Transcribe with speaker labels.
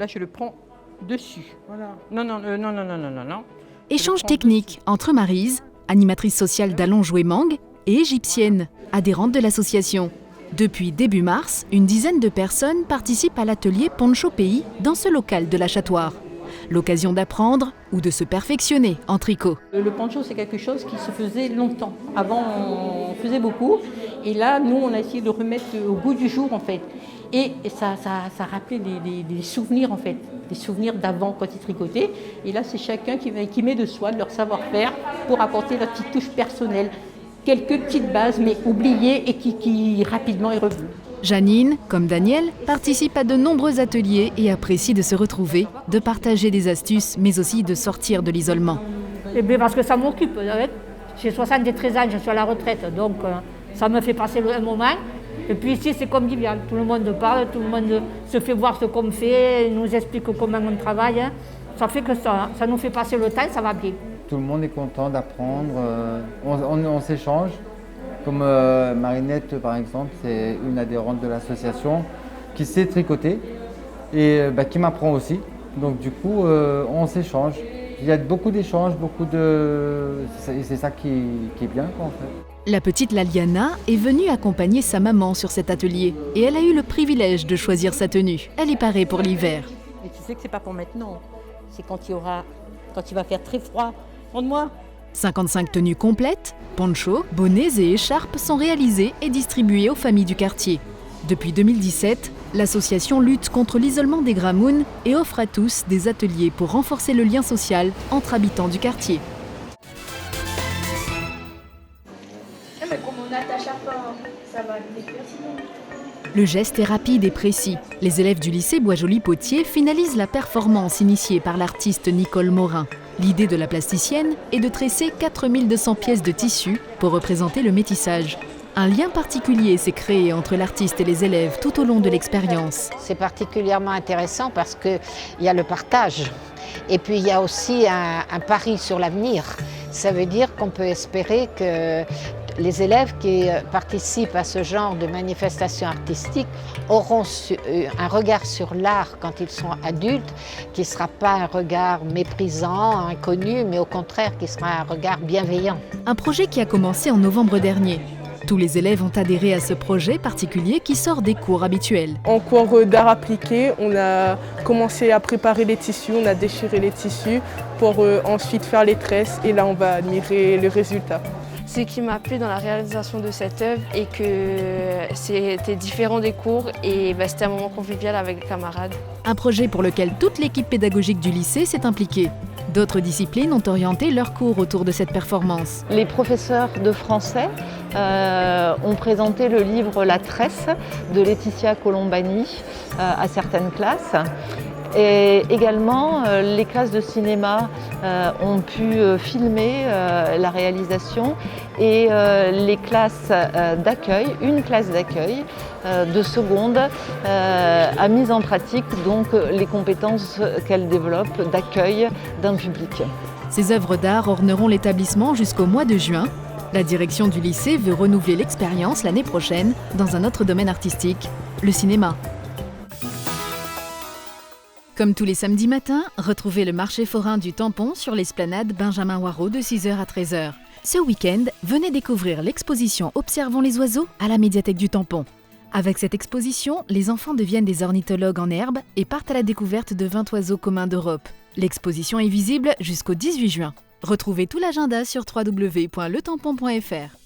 Speaker 1: là, je le prends dessus. Voilà. Non.
Speaker 2: Échange technique entre Maryse, animatrice sociale d'Allons-Jouet-Mangue, et égyptienne, adhérente de l'association. Depuis début mars, une dizaine de personnes participent à l'atelier Poncho Pays dans ce local de la Chatoire. L'occasion d'apprendre ou de se perfectionner en tricot.
Speaker 1: Le poncho, c'est quelque chose qui se faisait longtemps. Avant, on faisait beaucoup. Et là, nous, on a essayé de remettre au goût du jour, en fait. Et ça rappelait des souvenirs, en fait. Des souvenirs d'avant, quand ils tricotaient. Et là, c'est chacun qui met de soi, de leur savoir-faire, pour apporter leur petite touche personnelle. Quelques petites bases, mais oubliées et qui rapidement est revenue.
Speaker 2: Janine, comme Daniel, participe à de nombreux ateliers et apprécie de se retrouver, de partager des astuces, mais aussi de sortir de l'isolement.
Speaker 3: Eh bien parce que ça m'occupe. J'ai 73 ans, je suis à la retraite, donc ça me fait passer un moment. Et puis ici, c'est convivial. Tout le monde parle, tout le monde se fait voir ce qu'on fait, nous explique comment on travaille. Ça fait que ça nous fait passer le temps, ça va bien.
Speaker 4: Tout le monde est content d'apprendre, on s'échange. Comme Marinette, par exemple, c'est une adhérente de l'association qui sait tricoter et qui m'apprend aussi. Donc du coup, on s'échange. Il y a beaucoup d'échanges, c'est ça qui est bien, quoi, en fait.
Speaker 2: La petite Laliana est venue accompagner sa maman sur cet atelier et elle a eu le privilège de choisir sa tenue. Elle est parée pour l'hiver.
Speaker 1: Mais tu sais que c'est pas pour maintenant, c'est quand il va faire très froid. Prends-moi.
Speaker 2: 55 tenues complètes, ponchos, bonnets et écharpes sont réalisées et distribuées aux familles du quartier. Depuis 2017, l'association lutte contre l'isolement des Gramounes et offre à tous des ateliers pour renforcer le lien social entre habitants du quartier.
Speaker 5: Mais comme on attache à fort, ça va décrire sinon.
Speaker 2: Le geste est rapide et précis. Les élèves du lycée Bois-Joli-Potier finalisent la performance initiée par l'artiste Nicole Morin. L'idée de la plasticienne est de tresser 4200 pièces de tissu pour représenter le métissage. Un lien particulier s'est créé entre l'artiste et les élèves tout au long de l'expérience.
Speaker 6: C'est particulièrement intéressant parce qu'il y a le partage et puis il y a aussi un pari sur l'avenir. Ça veut dire qu'on peut espérer que les élèves qui participent à ce genre de manifestations artistiques auront un regard sur l'art quand ils sont adultes, qui ne sera pas un regard méprisant, inconnu, mais au contraire qui sera un regard bienveillant.
Speaker 2: Un projet qui a commencé en novembre dernier. Tous les élèves ont adhéré à ce projet particulier qui sort des cours habituels.
Speaker 7: En cours d'art appliqué, on a commencé à préparer les tissus, on a déchiré les tissus pour ensuite faire les tresses et là on va admirer le résultat.
Speaker 5: Ce qui m'a plu dans la réalisation de cette œuvre est que c'était différent des cours et c'était un moment convivial avec les camarades.
Speaker 2: Un projet pour lequel toute l'équipe pédagogique du lycée s'est impliquée. D'autres disciplines ont orienté leurs cours autour de cette performance.
Speaker 8: Les professeurs de français ont présenté le livre La Tresse de Laetitia Colombani à certaines classes. Et également, les classes de cinéma ont pu filmer la réalisation et les classes d'accueil, une classe d'accueil de seconde a mis en pratique donc les compétences qu'elle développe d'accueil d'un public.
Speaker 2: Ces œuvres d'art orneront l'établissement jusqu'au mois de juin. La direction du lycée veut renouveler l'expérience l'année prochaine dans un autre domaine artistique, le cinéma. Comme tous les samedis matins, retrouvez le marché forain du Tampon sur l'esplanade Benjamin Waro de 6h à 13h. Ce week-end, venez découvrir l'exposition Observons les oiseaux à la médiathèque du Tampon. Avec cette exposition, les enfants deviennent des ornithologues en herbe et partent à la découverte de 20 oiseaux communs d'Europe. L'exposition est visible jusqu'au 18 juin. Retrouvez tout l'agenda sur www.letampon.fr.